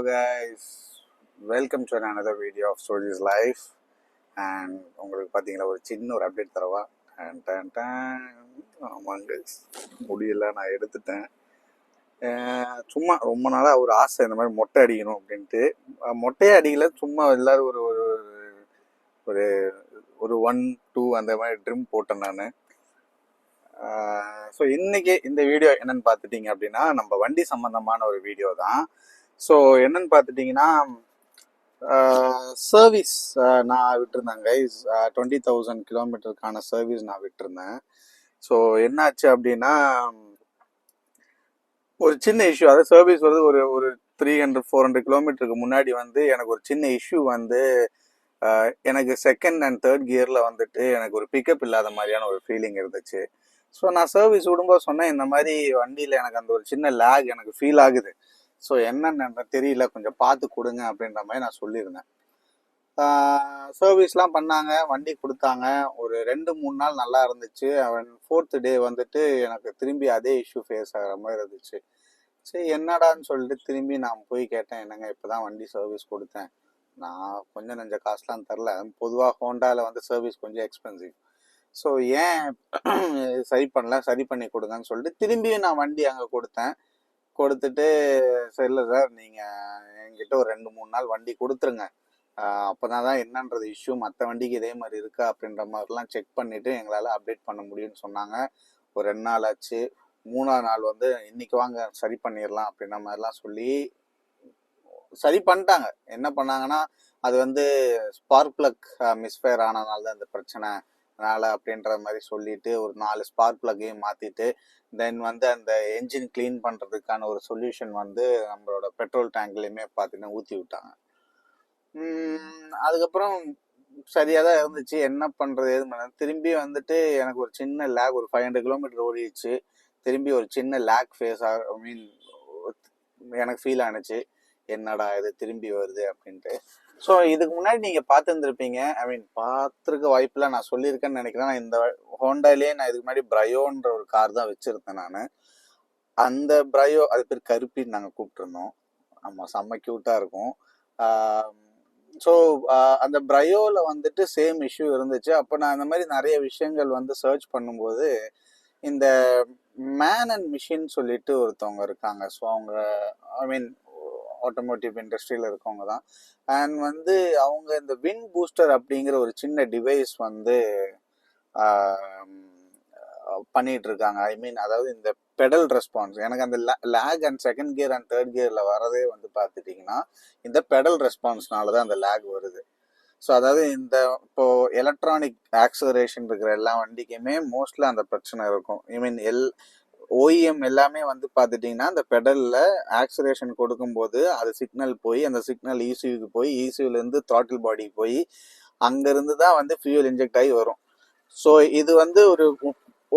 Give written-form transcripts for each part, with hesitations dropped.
guys, welcome to another video of Soji's life. And உங்களுக்கு பார்த்தீங்களா ஒரு சின்ன ஒரு அப்டேட் தரவா. ஆமாங்க, முடியல, நான் எடுத்துட்டேன். சும்மா ரொம்ப நாளாக ஒரு ஆசை இந்த மாதிரி மொட்டை அடிக்கணும் அப்படின்ட்டு. மொட்டையே அடிக்கல, சும்மா எல்லாரும் ஒரு ஒரு ஒரு ஒரு 1-2 அந்த மாதிரி ட்ரிம் போட்டேன் நான். ஸோ இன்னைக்கு இந்த வீடியோ என்னன்னு பார்த்துட்டிங்க அப்படின்னா, நம்ம வண்டி சம்மந்தமான ஒரு வீடியோ தான். ஸோ என்னன்னு பார்த்துட்டிங்கன்னா, சர்வீஸ் நான் விட்டுருந்தேன் கைஸ். 20,000 கிலோமீட்டருக்கான சர்வீஸ் நான் விட்டுருந்தேன். ஸோ என்னாச்சு அப்படின்னா, ஒரு சின்ன இஷ்யூ, அதாவது சர்வீஸ் வந்து ஒரு ஒரு 300-400 கிலோமீட்டருக்கு முன்னாடி வந்து எனக்கு ஒரு சின்ன இஷ்யூ வந்து, எனக்கு செகண்ட் அண்ட் தேர்ட் கியரில் வந்துட்டு எனக்கு ஒரு பிக்கப் இல்லாத மாதிரியான ஒரு ஃபீலிங் இருந்துச்சு. ஸோ நான் சர்வீஸ் விடும்போது சொன்னேன், இந்த மாதிரி வண்டியில் எனக்கு அந்த ஒரு சின்ன லேக் எனக்கு ஃபீல் ஆகுது. ஸோ என்னென்னு தெரியல, கொஞ்சம் பார்த்து கொடுங்க அப்படின்ற மாதிரி நான் சொல்லியிருந்தேன். சர்வீஸ்லாம் பண்ணாங்க, வண்டி கொடுத்தாங்க. ஒரு 2-3 நாள் நல்லா இருந்துச்சு. 4th டே வந்துட்டு எனக்கு திரும்பி அதே இஷ்யூ ஃபேஸ் ஆகிற மாதிரி இருந்துச்சு. சரி என்னடான்னு சொல்லிட்டு திரும்பி நான் போய் கேட்டேன், என்னங்க இப்போ தான் வண்டி சர்வீஸ் கொடுத்தேன், நான் கொஞ்சம் நெஞ்ச காசுலாம் தரல. பொதுவாக ஹோண்டாவில் வந்து சர்வீஸ் கொஞ்சம் எக்ஸ்பென்சிவ். ஸோ ஏன் சரி பண்ணல, சரி பண்ணி கொடுங்கன்னு சொல்லிட்டு திரும்பியும் நான் வண்டி அங்கே கொடுத்துட்டு, சரி இல்லை சார், நீங்கள் என்கிட்ட ஒரு 2-3 நாள் வண்டி கொடுத்துருங்க, அப்போ தான் என்னன்றது இஷ்யூ மற்ற வண்டிக்கு இதே மாதிரி இருக்கா அப்படின்ற மாதிரிலாம் செக் பண்ணிவிட்டு எங்களால் அப்டேட் பண்ண முடியும்னு சொன்னாங்க. ஒரு 2 நாள் ஆச்சு. 3ஆவது நாள் வந்து இன்னைக்கு வாங்க சரி பண்ணிடலாம் அப்படின்ற மாதிரிலாம் சொல்லி சரி பண்ணிட்டாங்க. என்ன பண்ணாங்கன்னா, அது வந்து ஸ்பார்க் பிளக் மிஸ்ஃபயர் ஆனதுனால தான் இந்த பிரச்சனை அப்படின்ற மாதிரி சொல்லிட்டு ஒரு 4 ஸ்பார்க் பிளக்கையும் மாற்றிட்டு, தென் வந்து அந்த என்ஜின் கிளீன் பண்ணுறதுக்கான ஒரு சொல்யூஷன் வந்து நம்மளோட பெட்ரோல் டேங்க்லேயுமே பார்த்தீங்கன்னா ஊற்றி விட்டாங்க. அதுக்கப்புறம் சரியாக தான் இருந்துச்சு. என்ன பண்ணுறது எது பண்ண, திரும்பி வந்துட்டு எனக்கு ஒரு சின்ன லேக், ஒரு 500 கிலோமீட்டர் ஓடிடுச்சு. திரும்பி ஒரு சின்ன லேக் ஃபேஸ் எனக்கு ஃபீல் ஆனிச்சு, என்னடா இது திரும்பி வருது அப்படின்ட்டு. ஸோ இதுக்கு முன்னாடி நீங்கள் பார்த்துருந்துருப்பீங்க, பார்த்துருக்க வாய்ப்பில் நான் சொல்லியிருக்கேன்னு நினைக்கிறேன். நான் இந்த ஹோண்டாலேயே நான் இதுக்கு முன்னாடி ப்ரையோன்ற ஒரு கார் தான் வச்சுருந்தேன் நான். அந்த ப்ரையோ, அது பேர் கருப்பின்னு நாங்கள் கூப்பிட்டுருந்தோம். ஆமாம், செம்ம க்யூட்டாக இருக்கும். ஸோ அந்த ப்ரையோவில் வந்துட்டு சேம் இஷ்யூ இருந்துச்சு. அப்போ நான் இந்த மாதிரி நிறைய விஷயங்கள் வந்து சர்ச் பண்ணும்போது, இந்த மேன் அண்ட் மிஷின் சொல்லிட்டு ஒருத்தவங்க இருக்காங்க. ஸோ அவங்க ஆட்டோமோட்டிவ் இண்டஸ்ட்ரியில் இருக்கவங்க தான். அண்ட் வந்து அவங்க இந்த வின் பூஸ்டர் அப்படிங்கிற ஒரு சின்ன டிவைஸ் வந்து பண்ணிட்டு இருக்காங்க. அதாவது இந்த பெடல் ரெஸ்பான்ஸ், எனக்கு அந்த lag and second gear and third கியரில் வரதே வந்து பார்த்துட்டிங்கன்னா இந்த பெடல் ரெஸ்பான்ஸ்னால தான் அந்த லேக் வருது. ஸோ அதாவது இந்த இப்போது எலக்ட்ரானிக் ஆக்சலரேஷன் இருக்கிற எல்லா வண்டிக்குமே மோஸ்ட்லி அந்த பிரச்சனை இருக்கும். ஓஇஎம் எல்லாமே வந்து பார்த்துட்டிங்கன்னா அந்த பெடலில் ஆக்சலேஷன் கொடுக்கும்போது அது சிக்னல் போய், அந்த சிக்னல் இசியூக்கு போய், இசியூலேருந்து த்ராட்டில் பாடிக்கு போய், அங்கேருந்து தான் வந்து ஃபியூல் இன்ஜெக்ட் ஆகி வரும். ஸோ இது வந்து ஒரு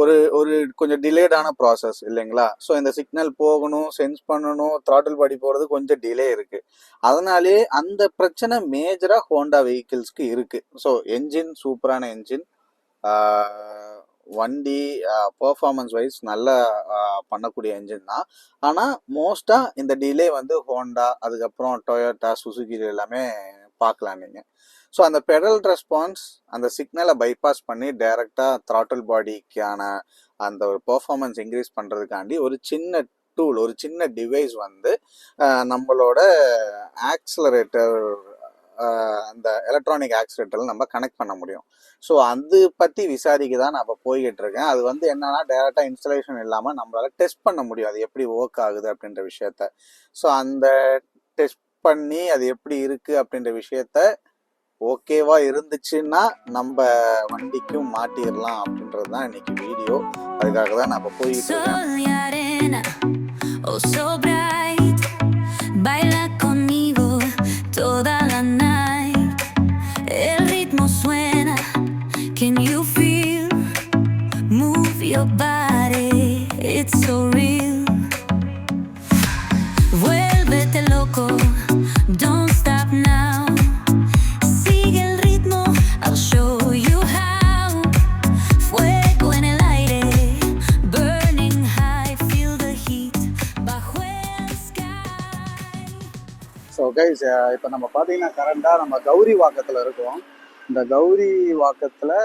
ஒரு ஒரு கொஞ்சம் டிலேடான ப்ராசஸ் இல்லைங்களா. ஸோ இந்த சிக்னல் போகணும், சென்ஸ் பண்ணணும், த்ராட்டில் பாடி போகிறது கொஞ்சம் டிலே இருக்குது. அதனாலே அந்த பிரச்சனை மேஜராக ஹோண்டா வெஹிக்கிள்ஸ்க்கு இருக்குது. ஸோ என்ஜின் சூப்பரான என்ஜின், வண்டி பர்ஃபார்மன்ஸ் வைஸ் நல்லா பண்ணக்கூடிய என்ஜின் தான். ஆனால் மோஸ்ட்டாக இந்த டிலே வந்து ஹோண்டா, அதுக்கப்புறம் டொயோட்டா, சுசுகி எல்லாமே பார்க்கலாம் நீங்கள். ஸோ அந்த பெடல் ரெஸ்பான்ஸ் அந்த சிக்னலை பைபாஸ் பண்ணி டைரெக்டாக த்ராட்டில் பாடிக்கான அந்த ஒரு பர்ஃபார்மன்ஸ் இன்க்ரீஸ் பண்ணுறதுக்காண்டி ஒரு சின்ன டூல், ஒரு சின்ன டிவைஸ் வந்து நம்மளோட ஆக்சலரேட்டர், அந்த எலக்ட்ரானிக் ஆக்சிலேட்டரில் நம்ம கனெக்ட் பண்ண முடியும். ஸோ அது பற்றி விசாரிக்க தான் நான் இப்போ போய்கிட்டு இருக்கேன். அது வந்து என்னன்னா, டேரெக்டாக இன்ஸ்டலேஷன் இல்லாமல் நம்மளால் டெஸ்ட் பண்ண முடியும் அது எப்படி ஒர்க் ஆகுது அப்படின்ற விஷயத்த. ஸோ அந்த டெஸ்ட் பண்ணி அது எப்படி இருக்குது அப்படின்ற விஷயத்த ஓகேவா இருந்துச்சுன்னா நம்ம வண்டிக்கும் மாட்டிடலாம் அப்படின்றது தான் இன்னைக்கு வீடியோ. அதுக்காக தான் நான் இப்போ போய்கிட்டு இருக்கேன். Can you feel, move your body, it's so real. Vuélvete loco, don't stop now. Sigue el ritmo, I'll show you how. Fuego en el aire, burning high, feel the heat bajo el sky. So guys, இப்போ நம்ம பார்த்தீங்கன்னா கரண்டாக நம்ம கௌரி வாக்கத்தில் இருக்கோம். இந்த Gowri வாக்கத்தில்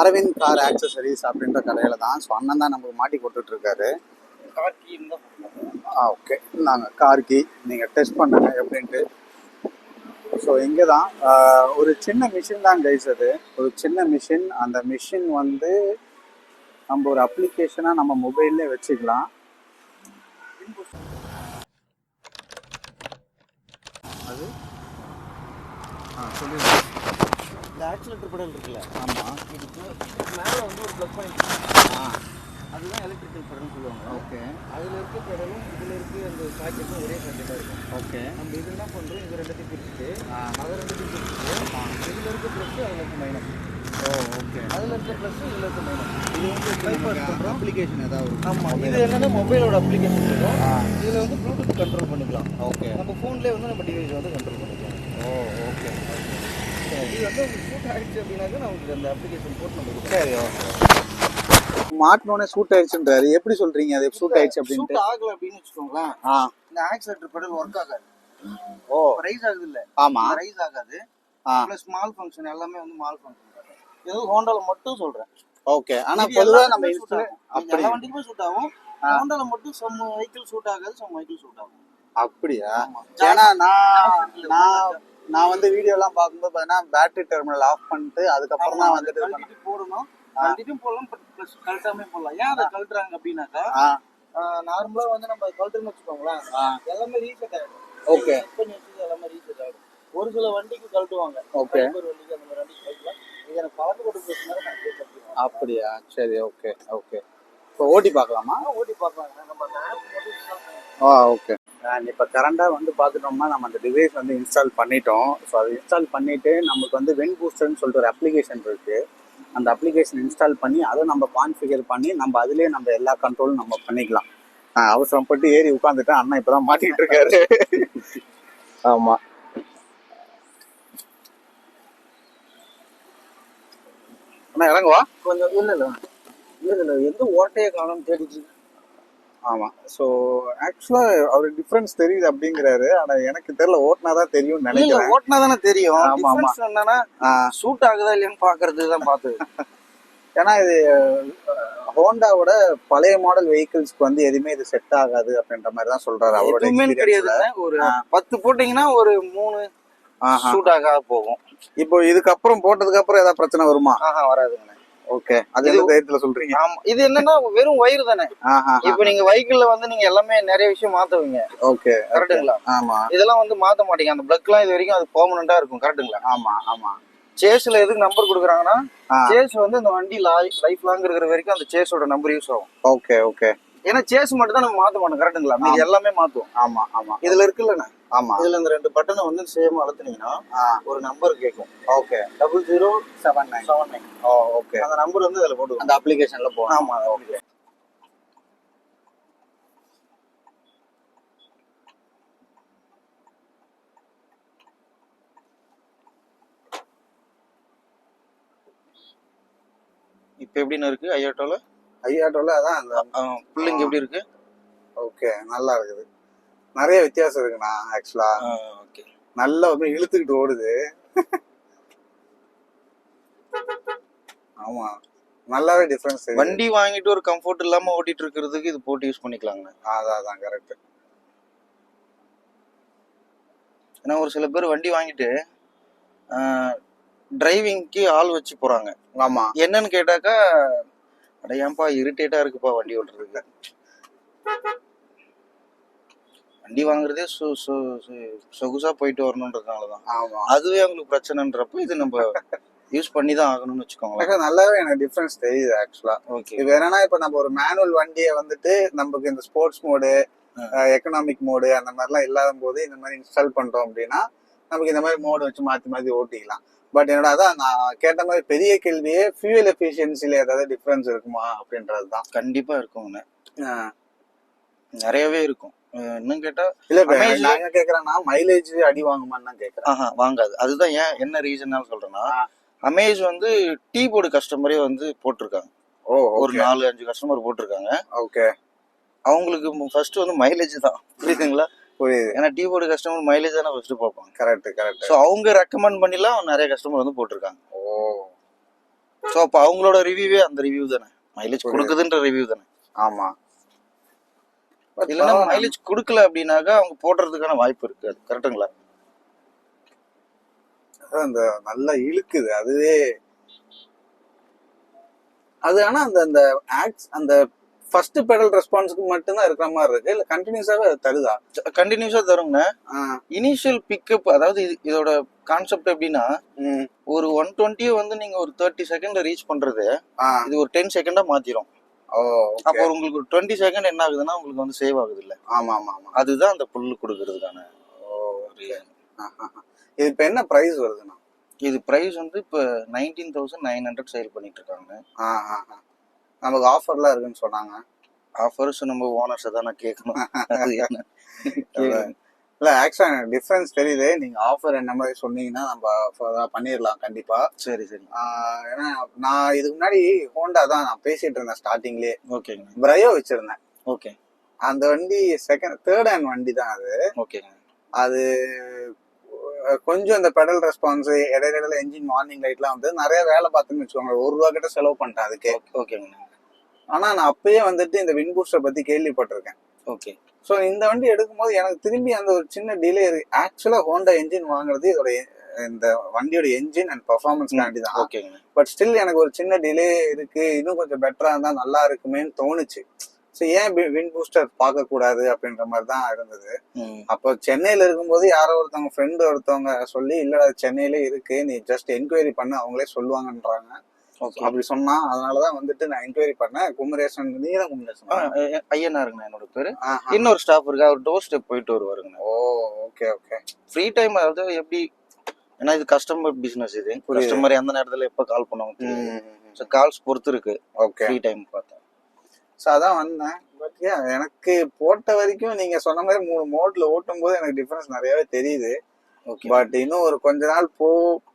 Aravind car accessories அப்படின்ற கடையில் தான். So அண்ணன் தான் நமக்கு மாட்டி கொடுத்துட்ருக்காரு. கார் கீ தான். ஓகே, நாங்கள் கார் கீ நீங்கள் டெஸ்ட் பண்ணுங்க எப்படின்ட்டு. ஸோ இங்கே தான் ஒரு சின்ன மிஷின் தான் கைஸ். அது ஒரு சின்ன மிஷின். அந்த மிஷின் வந்து நம்ம ஒரு அப்ளிகேஷனாக நம்ம மொபைல்லே வச்சுக்கலாம். அது சொல்லிடுங்க. இந்த ஆக்சிலேட்டர் பெடல் இருக்குல்ல, ஆமாம், இதுக்கு மேலே வந்து ஒரு ப்ளக் பாயிண்ட். அதுதான் எலக்ட்ரிக்கல் பெடல்னு சொல்லுவாங்க. ஓகே, அதில் இருக்க பெடலும் இதில் இருக்க அந்த சாக்கெட்டும் ஒரே சாக்கெட்டாக இருக்கும். ஓகே, நம்ம இது என்ன பண்ணுறோம், இது ரெண்டுத்தையும் பிரிச்சுட்டு அதை ரெண்டுத்தையும் பிரிச்சுட்டு இதில் இருக்க ப்ளஸ் அதில் இருக்க மைனஸ். ஓகே, அதில் இருக்க ப்ளஸ் இதில் இருக்க மைனஸ். இது வந்து பைபாஸ் பண்ணுறோம். அப்ளிகேஷன் ஏதாவது. ஆமாம், இது என்னென்னா மொபைலோட அப்ளிகேஷன் இருக்கும். இதில் வந்து ப்ளூடூத் கண்ட்ரோல் பண்ணிக்கலாம். ஓகே, நம்ம ஃபோன்லேயே வந்து நம்ம டிவைஸ் வந்து கண்ட்ரோல் பண்ணிக்கலாம். ஓகே. இது வந்து உங்களுக்கு சூட் ஆகிடுச்சு அப்படின்னாக்கா நமக்கு அந்த அப்ளிகேஷன் போட்டு நம்ம சரி, ஓகே. மாட்டினோடனே சூட் ஆயிடுச்சுன்றாரு. எப்படி சொல்றீங்க அது சூட் ஆயிடுச்சு அப்படின்ட்டு? சூட் ஆகல அப்படின்னு வச்சுக்கோங்களேன். இந்த ஆக்சிலேட்டர் பெடல் ஒர்க் ஆகாது. ரைஸ் ஆகுது இல்ல? ஆமா, ரைஸ் ஆகாது. ப்ளஸ் மால் ஃபங்க்ஷன் எல்லாமே வந்து மால் ஃபங்க்ஷன். இது ஹோண்டால மட்டும் சொல்றேன். ஓகே. ஆனா பொதுவா நம்ம அப்படி எல்லா வண்டிக்குமே சூட் ஆகும். ஹோண்டால மட்டும் சம் வெஹிக்கிள் சூட் ஆகாது, சம் வெஹிக்கிள் சூட் ஆகும். அப்படியா? ஏன்னா நான் வந்து வீடியோ எல்லாம் பார்க்கும்போது பார்த்தீங்கன்னா பேட்டரி டெர்மினல் ஆஃப் பண்ணிட்டு அதுக்கப்புறம் தான் வந்துட்டு கழட்டிட்டு போடணும். கழட்டிட்டும் போடலாம், ப்ளஸ் கழட்டாமே போடலாம். ஏன் அதை கழட்டுறாங்க அப்படின்னாக்கா, நார்மலா வந்து நம்ம கழட்டுன்னு வச்சுக்கோங்களேன், எல்லாமே ரீசெட் ஆயிடும். ஓகே, பண்ணி வச்சது எல்லாமே ரீசெட் ஆயிடும். ஒரு சில வண்டிக்கு கழட்டுவாங்க. ஓகே, ஒரு வண்டிக்கு அந்த மாதிரி வண்டிக்கு கழட்டலாம். இது எனக்கு பழக்கப்பட்டு போச்சுனால நான் அப்படியே கழட்டுவேன். அப்படியா? சரி, ஓகே, ஓகே. இப்போ ஓட்டி பார்க்கலாமா? ஓட்டி பார்க்கலாம். நம்ம அந்த ஆப் போட்டு இன்ஸ்டால் பண்ணிக்கலாம். ஓகே. இப்போ கரண்டாக வந்து பார்த்துட்டோம்னா நம்ம அந்த டிவைஸ் வந்து இன்ஸ்டால் பண்ணிட்டோம். ஸோ அது இன்ஸ்டால் பண்ணிவிட்டு நமக்கு வந்து வென் பூஸ்டர்னு சொல்லிட்டு ஒரு அப்ளிகேஷன் இருக்குது. அந்த அப்ளிகேஷன் இன்ஸ்டால் பண்ணி அதை நம்ம கான்ஃபிகர் பண்ணி நம்ம அதுலேயே நம்ம எல்லா கண்ட்ரோலும் நம்ம பண்ணிக்கலாம். அவசரப்பட்டு ஏறி உட்காந்துட்டேன். அண்ணா இப்போ தான் மாட்டிக்கிட்டு இருக்காரு. ஆமாம், அண்ணா இறங்குவா கொஞ்சம். இல்லை எந்த ஓட்டையை காணும்னு தேடிட்டு. ஆமாம். ஸோ ஆக்சுவலாக அவர் டிஃப்ரென்ஸ் தெரியுது அப்படிங்கிறாரு. ஆனால் எனக்கு தெரியல, ஓட்டினா தான் தெரியும்னு நினைக்கிறேன். ஓட்டினா தானே தெரியும். ஆமாம், ஆமாம். என்னன்னா சூட் ஆகுதா இல்லையான்னு பார்க்கறது தான் பார்த்தது. ஏன்னா இது ஹோண்டாவோட பழைய மாடல் வெஹிக்கிள்ஸ்க்கு வந்து எதுவுமே இது செட் ஆகாது அப்படின்ற மாதிரி தான் சொல்றாரு அவரோட எக்ஸ்பீரியன்ஸ்ல. ஒரு 10 போட்டீங்கன்னா ஒரு 3 சூட் ஆக போகும். இப்போ இதுக்கப்புறம் போட்டதுக்கு அப்புறம் ஏதாவது பிரச்சனை வருமா? வராதுங்க. ஓகே, அது எந்த தைரியத்துல சொல்றீங்க? ஆமா, இது என்னன்னா வெறும் வயிறு தானே. இப்போ நீங்க வெஹிக்கிள்ல வந்து நீங்க எல்லாமே நிறைய விஷயம் மாத்துவீங்க. ஓகே, கரெக்ட்டுங்களா? ஆமா. இதெல்லாம் வந்து மாத்த மாட்டீங்க. அந்த பிளக் எல்லாம் இது வரைக்கும் அது பெர்மனண்டா இருக்கும். கரெக்ட்டுங்களா? ஆமா, ஆமா. சேஸ்ல எதுக்கு நம்பர் கொடுக்குறாங்கன்னா, சேஸ் வந்து இந்த வண்டி லைஃப் லாங் இருக்கிற வரைக்கும் அந்த சேஸோட நம்பர் யூஸ் ஆகும். Okay, okay. ஏன்னா சேஸ் மட்டும் தான் நம்ம மாத்த மாட்டோம். கரெக்ட்டுங்களா? மீதி எல்லாமே மாத்துவோம். ஆமா, ஆமா. இதுல இருக்குல்லண்ணா. ஆமா. இதுல இந்த 2 பட்டனை வந்து சேம் அழுத்துனீங்கன்னா ஒரு நம்பர் கேட்கும். ஓகே, 007979. ஓகே. அந்த நம்பர் வந்து இதுல போட்டு அந்த அப்ளிகேஷன்ல போகும். ஆமா, ஓகே. இப்போ எப்படின்னு இருக்கு ஐயாட்டோல? அதான் அந்த புல்லிங் எப்படி இருக்கு? ஓகே, நல்லா இருக்குது. நிறைய வித்தியாசம் இருக்குண்ணா. ஆக்சுவலா ஓகே, நல்லா வந்து இழுத்துக்கிட்டு ஓடுது. ஆமா, நல்லாவே டிஃபரன்ஸ். வண்டி வாங்கிட்டு ஒரு கம்ஃபர்ட் இல்லாம ஓட்டிட்டு இருக்கிறதுக்கு இது போட்டு யூஸ் பண்ணிக்கலாங்க. அதான் கரெக்ட். ஏன்னா ஒரு சில பேர் வண்டி வாங்கிட்டு டிரைவிங்க்கு ஆள் வச்சு போறாங்க. ஆமா, என்னன்னு கேட்டாக்கா, அட ஏன்பா இரிட்டேட்டா இருக்குப்பா வண்டி ஓட்டுறதுக்கு. வண்டி வாங்குறதே சொகுசா போயிட்டு வரணுன்றதுனாலதான். ஆமா, அதுவே அவங்களுக்கு பிரச்சனைன்றப்ப இது நம்ம யூஸ் பண்ணி தான் ஆகணும்னு வச்சுக்கோங்களேன். நல்லாவே எனக்கு டிஃபரன்ஸ் தெரியுது ஆக்சுவலா. ஓகே. இது என்னன்னா, இப்ப நம்ம ஒரு மேனுவல் வண்டியை வந்துட்டு நமக்கு இந்த ஸ்போர்ட்ஸ் மோடு, எக்கனாமிக் மோடு அந்த மாதிரிலாம் இல்லாத போது இந்த மாதிரி இன்ஸ்டால் பண்றோம் அப்படின்னா நமக்கு இந்த மாதிரி மோடு வச்சு மாத்தி ஓட்டிக்கலாம். பட் என்னோட அதான் நான் கேட்ட மாதிரி பெரிய கேள்வியே ஃபியூயல் எஃபிஷியன்சில ஏதாவது டிஃபரன்ஸ் இருக்குமா அப்படின்றது தான். கண்டிப்பா இருக்குங்க, நிறையவே இருக்கும். இன்னும் கேட்டா இல்ல, நாங்க கேக்குறேன்னா மைலேஜ் அடி வாங்குமான்னு தான் கேக்குறேன். வாங்காது. அதுதான் ஏன் என்ன ரீசன் சொல்றேன்னா, அமேஸ் வந்து டீ போர்டு கஸ்டமரே வந்து போட்டிருக்காங்க. ஒரு 4-5 கஸ்டமர் போட்டிருக்காங்க. ஓகே. அவங்களுக்கு ஃபர்ஸ்ட் வந்து மைலேஜ் தான். புரியுதுங்களா? புரியுது. ஏன்னா டீ போர்டு கஸ்டமர் மைலேஜ் தானே ஃபர்ஸ்ட் பார்ப்பாங்க. கரெக்ட். ஸோ அவங்க ரெக்கமெண்ட் பண்ணிலாம் நிறைய கஸ்டமர் வந்து போட்டிருக்காங்க. ஓ. ஸோ அப்போ அவங்களோட ரிவ்யூவே அந்த ரிவ்யூ தானே, மைலேஜ் கொடுக்குதுன்ற ரிவ்யூ தானே. ஆமா. இல்லைன்னா மைலேஜ் கொடுக்கல அப்படின்னாக்கா அவங்க போடுறதுக்கான வாய்ப்பு இருக்கு. அது கரெக்டுங்களா? அந்த நல்லா இழுக்குது அதுவே. அது ஆனா அந்த அந்த ஆக்ஸ் அந்த ஃபர்ஸ்ட் பெடல் ரெஸ்பான்ஸ்க்கு மட்டும்தான் இருக்கிற மாதிரி இருக்கு, இல்ல கண்டினியூஸாவே அது தருதா? கண்டினியூஸா தருங்க. இனிஷியல் பிக்கப், அதாவது இதோட கான்செப்ட் எப்படின்னா, ஒரு 120 வந்து நீங்க ஒரு 30 செகண்ட்ல ரீச் பண்றது இது ஒரு 10 செகண்டா மாத்திரும். அப்போ உங்களுக்கு ஒரு 20 செகண்ட் என்ன ஆகுதுன்னா உங்களுக்கு வந்து சேவ் ஆகுது இல்ல? ஆமா. அதுதான் அந்த புல்லு கொடுக்கறதுக்கான. இது இப்ப என்ன பிரைஸ் வருதுன்னா? இது பிரைஸ் வந்து இப்ப 19,900 சேல் பண்ணிட்டு இருக்காங்க. நமக்கு ஆஃபர்லாம் இருக்குன்னு சொன்னாங்க. ஆஃபர்ஸ் நம்ம ஓனர்ஸ் தான் நான் கேட்கணும். இல்ல ஆக்சுவலா எனக்கு டிஃபரன்ஸ் தெரியுது. நீங்க ஆஃபர் என்ன மாதிரி சொன்னீங்கன்னா நம்ம பண்ணிடலாம் கண்டிப்பா. சரி. ஏன்னா நான் இதுக்கு முன்னாடி ஹோண்டா தான் நான் பேசிட்டு இருந்தேன் ஸ்டார்டிங்லயே. ஓகேங்க. பிரையோ வச்சிருந்தேன். ஓகே. அந்த வண்டி தேர்ட் ஹேண்ட் வண்டி தான் அது. ஓகேங்க. அது கொஞ்சம் இந்த பெடல் ரெஸ்பான்ஸ், இடையில என்ஜின் வார்னிங் லைட்லாம் வந்து நிறைய வேலை பார்த்துன்னு வச்சுக்கோங்க. ₹1 கிட்ட செலவு பண்ணிட்டேன் அதுக்கே. ஓகேங்க. ஆனா நான் அப்பயே வந்துட்டு இந்த விண்ட் பூஸ்டர் பத்தி கேள்விப்பட்டிருக்கேன். ஓகே. ஸோ இந்த வண்டி எடுக்கும்போது எனக்கு திரும்பி அந்த ஒரு சின்ன டிலே இருக்கு. ஆக்சுவலா ஹோண்டா என்ஜின் வாங்குறது இதோட இந்த வண்டியோட என்ஜின் அண்ட் பெர்ஃபார்மன்ஸ் காண்டி தான். ஓகேங்க. பட் ஸ்டில் எனக்கு ஒரு சின்ன டிலே இருக்கு, இன்னும் கொஞ்சம் பெட்டரா இருந்தா நல்லா இருக்குமேன்னு தோணுச்சு. ஸோ ஏன் விண்ட் பூஸ்டர் பார்க்க கூடாது அப்படின்ற மாதிரி தான் இருந்தது. அப்போ சென்னையில இருக்கும்போது யாரோ ஃப்ரெண்டு ஒருத்தவங்க சொல்லி, இல்லடா சென்னையில இருக்கு, நீ ஜஸ்ட் என்கொயரி பண்ண, அவங்களே சொல்லுவாங்கன்றாங்க. அப்படி சொன்னா அதனாலதான் வந்துட்டு நான் என்கொயரி பண்ணேன். குமரேசன், நீங்க தான் குமரேசன்? ஐயனாருங்க என்னோட பேரு. இன்னொரு ஸ்டாஃப் இருக்கு, அவர் டோர் ஸ்டெப் போயிட்டு வருவாருங்க. ஓகே. ஃப்ரீ டைம், அதாவது எப்படி, ஏன்னா இது கஸ்டமர் பிசினஸ், இது கஸ்டமர் எந்த நேரத்துல எப்ப கால் பண்ணுவாங்க, கால்ஸ் பொறுத்து இருக்கு. ஓகே. ஃப்ரீ டைம் பார்த்தேன். ஸோ அதான் வந்தேன். பட் எனக்கு போட்ட வரைக்கும் நீங்க சொன்ன மாதிரி 3 மோட்ல ஓட்டும் போது எனக்கு டிஃபரன்ஸ் நிறையவே தெரியுது. பட் இன்னும் ஒரு கொஞ்ச நாள்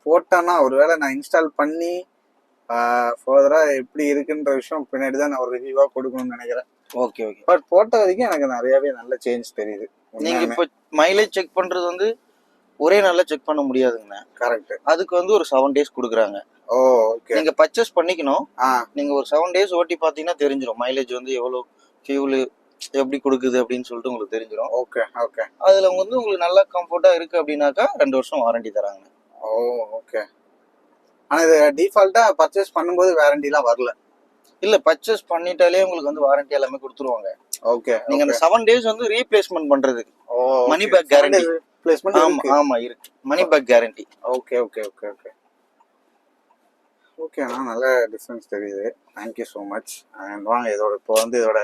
போட்டேன்னா ஒருவேளை நான் இன்ஸ்டால் பண்ணி ஃபர்தரா எப்படி இருக்குன்ற விஷயம் பின்னாடி தான் நான் ஒரு ரிவ்யூவா கொடுக்கணும்னு நினைக்கிறேன். ஓகே. பட் போட்ட வரைக்கும் எனக்கு நிறையவே நல்ல சேஞ்ச் தெரியுது. நீங்க இப்போ மைலேஜ் செக் பண்றது வந்து ஒரே நாள்ல செக் பண்ண முடியாதுங்கண்ணா. கரெக்ட். அதுக்கு வந்து ஒரு 7 days கொடுக்குறாங்க. ஓகே. நீங்க பர்ச்சேஸ் பண்ணிக்கணும். நீங்க ஒரு 7 days ஓட்டி பாத்தீங்கன்னா தெரிஞ்சிடும் மைலேஜ் வந்து எவ்வளவு, ஃபியூல் எப்படி கொடுக்குது அப்படின்னு சொல்லிட்டு உங்களுக்கு தெரிஞ்சிடும். ஓகே. அதுல வந்து உங்களுக்கு நல்லா கம்ஃபர்ட்டா இருக்கு அப்படின்னாக்கா 2 வருஷம் வாரண்டி தராங்க. ஓகே. ஆனா இது டிஃபால்ட்டா பர்ச்சேஸ் பண்ணும்போது வாரண்டிலாம் வரல. இல்ல, பர்ச்சேஸ் பண்ணிட்டாலே உங்களுக்கு வந்து வாரண்டி எல்லாமே கொடுத்துருவாங்க. ஓகே. நீங்க அந்த 7 days வந்து ரீப்ளேஸ்மெண்ட் பண்றதுக்கு மணி பேக் கேரண்டி. ஆமா இருக்கு, மணி பேக் கேரண்டி. ஓகே. நல்ல டிஃபரன்ஸ் தெரியுது. Thank you so much. அண்ட் வாங்க இப்போ வந்து இதோட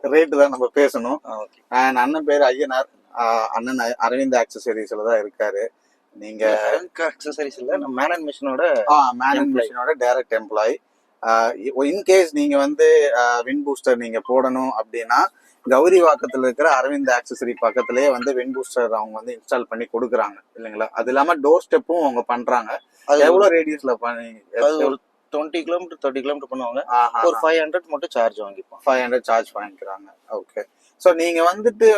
ரேட்டு தான் நம்ம பேசணும். அண்ட் அண்ணன் பேர் ஐயனார். அண்ணன் அரவிந்த் ஆக்சசரிஸ்ல தான் இருக்காரு. நீங்க ஆக்சசரிஸ் இல்ல, நம்ம மேன் அண்ட் மிஷினோட டைரக்ட் எம்ப்ளாயி. இன்கேஸ் நீங்க வந்து விண்ட் பூஸ்டர் நீங்க போடணும் அப்படின்னா கௌரி வாக்கத்துல இருக்கிற அரவிந்த் ஆக்சசரி பக்கத்திலேயே வந்து விண்ட் பூஸ்டர் அவங்க வந்து இன்ஸ்டால் பண்ணி கொடுக்குறாங்க இல்லைங்களா? அது இல்லாம டோர் ஸ்டெப்பும் அவங்க பண்றாங்க. எவ்வளவு ரேடியஸ்ல ஒரு 20 கிலோமீட்டர் 30 கிலோமீட்டர் பண்ணுவாங்க. ஒரு 500 மட்டும் சார்ஜ் வாங்கிப்பாங்க. 500 சார்ஜ் வாங்கிக்கிறாங்க. ஓகே. ஸோ நீங்க வந்துட்டு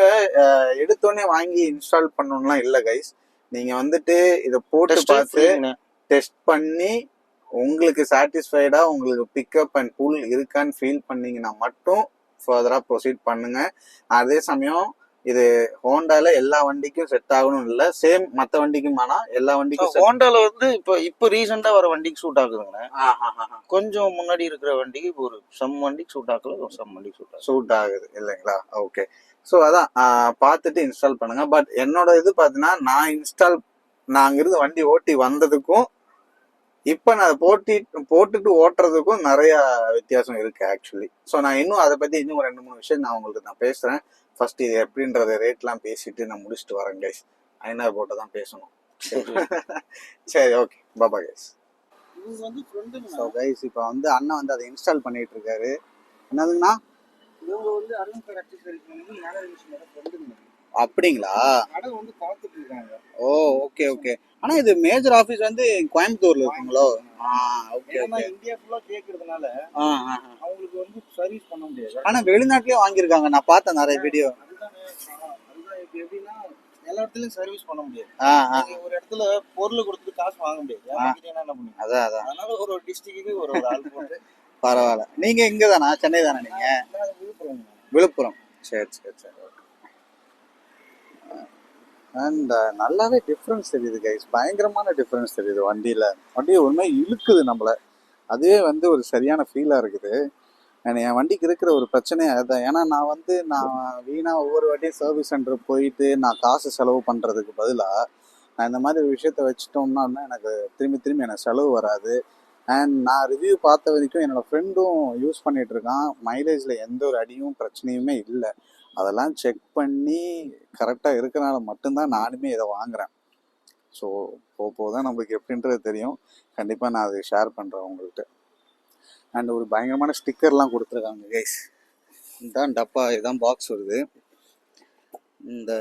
எடுத்தோடனே வாங்கி இன்ஸ்டால் பண்ணணும்லாம் இல்லை கைஸ். நீங்க வந்துட்டு இதை போட்டு பார்த்து டெஸ்ட் பண்ணி உங்களுக்கு சாட்டிஸ்ஃபைடா உங்களுக்கு பிக்கப் அண்ட் புல் இருக்கான்னு ஃபீல் பண்ணீங்கன்னா மட்டும் ஃபர்தரா ப்ரொசீட் பண்ணுங்க. அதே சமயம் இது ஹோண்டால எல்லா வண்டிக்கும் செட் ஆகணும் இல்ல, சேம் மற்ற வண்டிக்கும். ஆனா எல்லா வண்டிக்கும் ஹோண்டால வந்து இப்போ ரீசெண்டா வர வண்டிக்கு சூட் ஆகுதுங்க. கொஞ்சம் முன்னாடி இருக்கிற வண்டிக்கு ஒரு சம் வண்டிக்கு சூட் ஆகல, சம் வண்டிக்கு சூட் ஆகுது இல்லைங்களா? ஓகே. ஸோ அதான் பார்த்துட்டு இன்ஸ்டால் பண்ணுங்க. பட் என்னோட இது பார்த்தீங்கன்னா நான் அங்கிருந்து வண்டி ஓட்டி வந்ததுக்கும் இப்ப நான் போட்டுட்டு ஓட்டுறதுக்கும் நிறைய வித்தியாசம் இருக்கு ஆக்சுவலி. ஸோ நான் இன்னும் அதை பத்தி இன்னும் 2-3 விஷயம் நான் உங்களுக்கு பேசுறேன். ஃபர்ஸ்ட் இது எப்படின்றத ரேட்லாம் பேசிட்டு நான் முடிச்சுட்டு வரேன் கைஸ். ஐநார் போட்ட தான் பேசணும். சரி, okay, Baba guys. So guys இப்போ வந்து அண்ணன் வந்து அதை இன்ஸ்டால் பண்ணிட்டு இருக்காரு. என்னதுங்கண்ணா? இவங்க வந்து அரவிந்த் ஆக்சசரிஸ் வந்து மேன் அண்ட் மிஷினோட ஃப்ரெண்டுங்க. அப்படிங்களா? கடை வந்து பார்த்துட்டு இருக்காங்க. ஓகே. ஆனா இது மேஜர் ஆபீஸ் வந்து கோயம்புத்தூர்ல இருக்குங்களோ? ஓகே. இந்தியா ஃபுல்லா கேக்குறதுனால அவங்களுக்கு வந்து சர்வீஸ் பண்ண முடியாது. ஆனா வெளிநாட்டுலயே வாங்கியிருக்காங்க, நான் பார்த்தேன் நிறைய வீடியோ. அதுதான் எப்படின்னா எல்லா இடத்துலயும் சர்வீஸ் பண்ண முடியாது. ஆ ஆ நீங்க ஒரு இடத்துல பொருள் கொடுத்துட்டு காசு வாங்க முடியாது. ஏமாத்திட்டீங்கன்னா என்ன பண்ணுவீங்க? அதான் அதான் அதனால ஒரு ஒரு டிஸ்ட்ரிக்ட்டுக்கு ஒரு ஒரு ஆள் போட்டு பரவாயில்ல. நீங்க இங்க தானா, சென்னை தானே நீங்க? நான் விழுப்புரம். விழுப்புரம். சரி சரி சரி. அண்ட் நல்லாவே டிஃப்ரென்ஸ் தெரியுது கைஸ், பயங்கரமான டிஃப்ரென்ஸ் தெரியுது வண்டியில். வண்டியை உண்மை இழுக்குது நம்மளை, அதுவே வந்து ஒரு சரியான ஃபீலாக இருக்குது. அண்ட் என் வண்டிக்கு இருக்கிற ஒரு பிரச்சனையே அதுதான். ஏன்னா நான் வீணாக ஒவ்வொரு வாட்டியும் சர்வீஸ் சென்டர் போயிட்டு நான் காசு செலவு பண்ணுறதுக்கு பதிலாக நான் இந்த மாதிரி ஒரு விஷயத்த வச்சுட்டோம்னா எனக்கு திரும்பி எனக்கு செலவு வராது. அண்ட் நான் ரிவ்யூ பார்த்த வரைக்கும் என்னோடய ஃப்ரெண்டும் யூஸ் பண்ணிகிட்டு இருக்கான், மைலேஜில் எந்த ஒரு அடியும் பிரச்சனையுமே இல்லை. அதெல்லாம் செக் பண்ணி கரெக்டாக இருக்கிறனால மட்டும்தான் நானுமே இதை வாங்குகிறேன். ஸோ போதான் நம்மளுக்கு எப்படின்றது தெரியும். கண்டிப்பாக நான் அதை ஷேர் பண்ணுறேன் உங்கள்கிட்ட. அண்ட் ஒரு பயங்கரமான ஸ்டிக்கர்லாம் கொடுத்துருக்காங்க கைஸ். இதுதான் டப்பா, இதுதான் பாக்ஸ் வருது. இந்த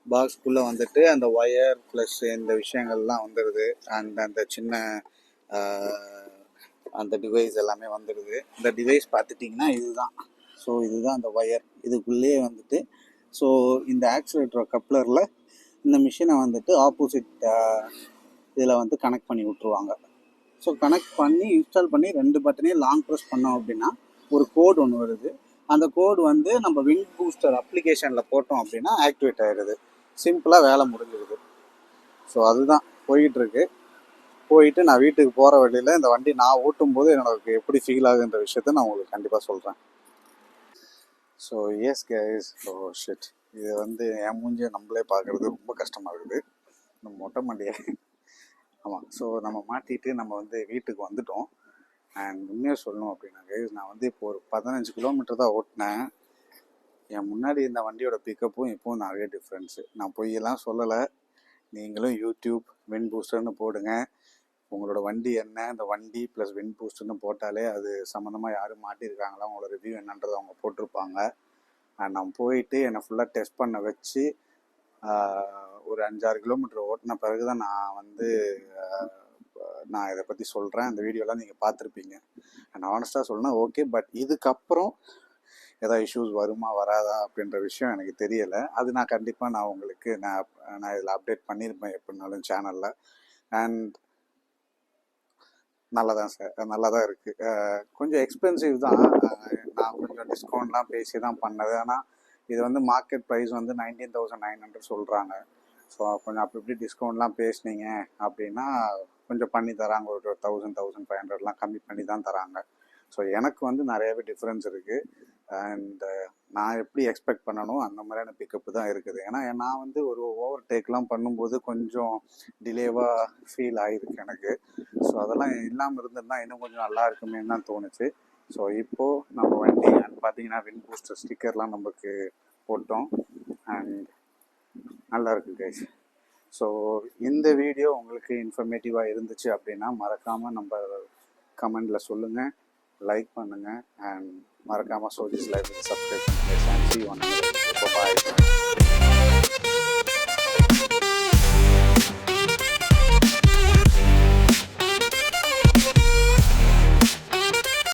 பாக்ஸ்குள்ளே வந்துட்டு அந்த ஒயர் ப்ளஸ் இந்த விஷயங்கள்லாம் வந்துடுது. அண்ட் அந்த சின்ன அந்த டிவைஸ் எல்லாமே வந்துடுது. இந்த டிவைஸ் பார்த்துட்டிங்கன்னா இதுதான். ஸோ இதுதான் அந்த ஒயர், இதுக்குள்ளேயே வந்துட்டு ஸோ இந்த ஆக்சிலேட்டர் கப்ளரில் இந்த மிஷினை வந்துட்டு ஆப்போசிட் இதில் வந்து கனெக்ட் பண்ணி விட்ருவாங்க. ஸோ கனெக்ட் பண்ணி இன்ஸ்டால் பண்ணி 2 பட்டனையும் லாங் ப்ரெஸ் பண்ணோம் அப்படின்னா ஒரு கோடு ஒன்று வருது. அந்த கோடு வந்து நம்ம விண்ட் பூஸ்டர் அப்ளிகேஷனில் போட்டோம் அப்படின்னா ஆக்டிவேட் ஆகிடுது. சிம்பிளாக வேலை முடிஞ்சிருது. ஸோ அதுதான் போயிட்டுருக்கு. போயிட்டு நான் வீட்டுக்கு போகிற வழியில் இந்த வண்டி நான் ஓட்டும் போது எனக்கு எப்படி ஃபீல் ஆகுன்ற விஷயத்த நான் உங்களுக்கு கண்டிப்பாக சொல்கிறேன். So S guys, so shit, இது வந்து என் மூஞ்சியை நம்மளே பார்க்குறது ரொம்ப கஷ்டமாக இருக்குது. நம்ம மொட்டை மாட்டியே ஆமாம். ஸோ நம்ம மாட்டிட்டு நம்ம வந்து வீட்டுக்கு வந்துட்டோம். அண்ட் உண்மையாக சொல்லணும் அப்படின்னா கைஸ், நான் வந்து இப்போ ஒரு 15 கிலோமீட்டர் தான் ஓட்டினேன். என் முன்னாடி இந்த வண்டியோட பிக்கப்பும் இப்போவும் நிறைய டிஃப்ரென்ஸு. நான் பொய்யெல்லாம் சொல்லலை. நீங்களும் யூடியூப் விண்ட் பூஸ்டர்னு போடுங்க. உங்களோட வண்டி என்ன, இந்த வண்டி ப்ளஸ் விண்ட் பூஸ்டர்னு போட்டாலே அது சம்மந்தமாக யாரும் மாட்டியிருக்காங்களா அவங்களோட ரிவ்யூ என்னன்றதை அவங்க போட்டிருப்பாங்க. அண்ட் நான் போயிட்டு என்னை ஃபுல்லாக டெஸ்ட் பண்ண வச்சு ஒரு 5-6 கிலோமீட்டர் ஓட்டின பிறகு தான் நான் இதை பற்றி சொல்கிறேன். அந்த வீடியோலாம் நீங்கள் பார்த்துருப்பீங்க. அண்ட் ஆனஸ்ட்டாக சொல்லணும் ஓகே, பட் இதுக்கப்புறம் ஏதாவது இஷ்யூஸ் வருமா வராதா அப்படின்ற விஷயம் எனக்கு தெரியலை. அது நான் கண்டிப்பாக உங்களுக்கு நான் இதில் அப்டேட் பண்ணியிருப்பேன் எப்படினாலும் சேனலில். அண்ட் நல்லா தான் இருக்குது. கொஞ்சம் எக்ஸ்பென்சிவ் தான். நான் கொஞ்சம் டிஸ்கவுண்ட்லாம் பேசி தான் பண்ணது. ஆனால் இது வந்து மார்க்கெட் ப்ரைஸ் வந்து 19,900 சொல்கிறாங்க. ஸோ கொஞ்சம் அப்படி இப்படி டிஸ்கவுண்ட்லாம் பேசுனீங்க அப்படின்னா கொஞ்சம் பண்ணி தராங்க. ஒரு 1,000-1,500 கம்மி பண்ணி தான் தராங்க. ஸோ எனக்கு வந்து நிறையாவே டிஃப்ரென்ஸ் இருக்குது. அண்ட் நான் எப்படி எக்ஸ்பெக்ட் பண்ணணும் அந்த மாதிரியான பிக்கப்பு தான் இருக்குது. ஏன்னா நான் வந்து ஒரு ஓவர் டேக்லாம் பண்ணும்போது கொஞ்சம் டிலேவாக ஃபீல் ஆகிருக்கு எனக்கு. ஸோ அதெல்லாம் இல்லாமல் இருந்திருந்தா இன்னும் கொஞ்சம் நல்லா இருக்குமேன்னு தான் தோணுச்சு. ஸோ இப்போது நம்ம வண்டி பார்த்தீங்கன்னா விண்ட் பூஸ்டர் ஸ்டிக்கர்லாம் நமக்கு போட்டோம். அண்ட் நல்லா இருக்குது கைஸ். ஸோ இந்த வீடியோ உங்களுக்கு இன்ஃபர்மேட்டிவாக இருந்துச்சு அப்படின்னா மறக்காமல் நம்ம கமெண்டில் சொல்லுங்கள், லைக் பண்ணுங்கள். அண்ட் மறக்காமல் சோஜிஸ் லைஃப் சப்ஸ்கிரைப் பண்ணுங்கள். See you on another video. Bye.